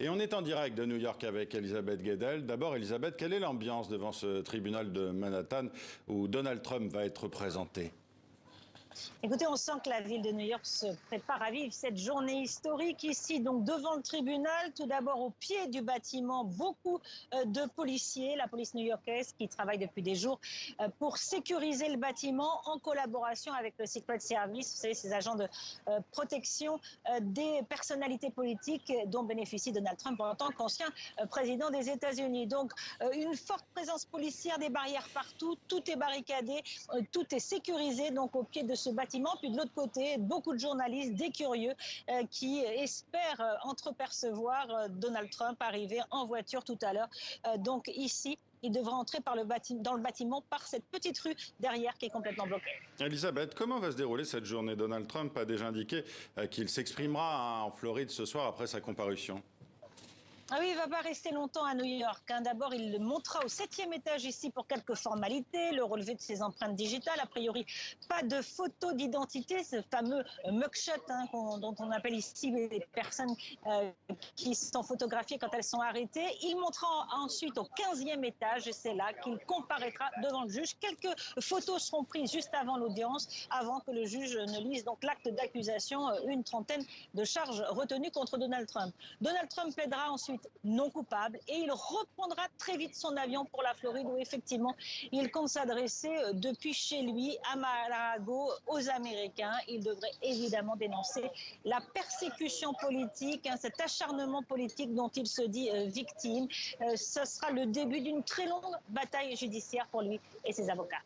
Et on est en direct de New York avec Elisabeth Guedel. D'abord, Elisabeth, quelle est l'ambiance devant ce tribunal de Manhattan où Donald Trump va être présenté? Écoutez, on sent que la ville de New York se prépare à vivre cette journée historique ici, donc devant le tribunal. Tout d'abord, au pied du bâtiment, beaucoup de policiers, la police new-yorkaise qui travaille depuis des jours pour sécuriser le bâtiment en collaboration avec le Secret Service, vous savez, ces agents de protection des personnalités politiques dont bénéficie Donald Trump en tant qu'ancien président des États-Unis. Donc, une forte présence policière, des barrières partout, tout est barricadé, tout est sécurisé, donc au pied de ce bâtiment. Puis de l'autre côté, beaucoup de journalistes, des curieux qui espèrent entrepercevoir Donald Trump arriver en voiture tout à l'heure. Donc ici, il devra entrer dans le bâtiment par cette petite rue derrière qui est complètement bloquée. Elisabeth, comment va se dérouler cette journée? Donald Trump a déjà indiqué qu'il s'exprimera en Floride ce soir après sa comparution. Ah oui, il ne va pas rester longtemps à New York. D'abord, il le montera au 7e étage ici pour quelques formalités, le relevé de ses empreintes digitales. A priori, pas de photo d'identité, ce fameux mugshot dont on appelle ici les personnes qui sont photographiées quand elles sont arrêtées. Il montera ensuite au 15e étage, et c'est là qu'il comparaîtra devant le juge. Quelques photos seront prises juste avant l'audience, avant que le juge ne lise donc l'acte d'accusation, une trentaine de charges retenues contre Donald Trump. Donald Trump plaidera ensuite non coupable et il reprendra très vite son avion pour la Floride où effectivement il compte s'adresser depuis chez lui à Mar-a-Lago aux Américains. Il devrait évidemment dénoncer la persécution politique, cet acharnement politique dont il se dit victime. Ce sera le début d'une très longue bataille judiciaire pour lui et ses avocats.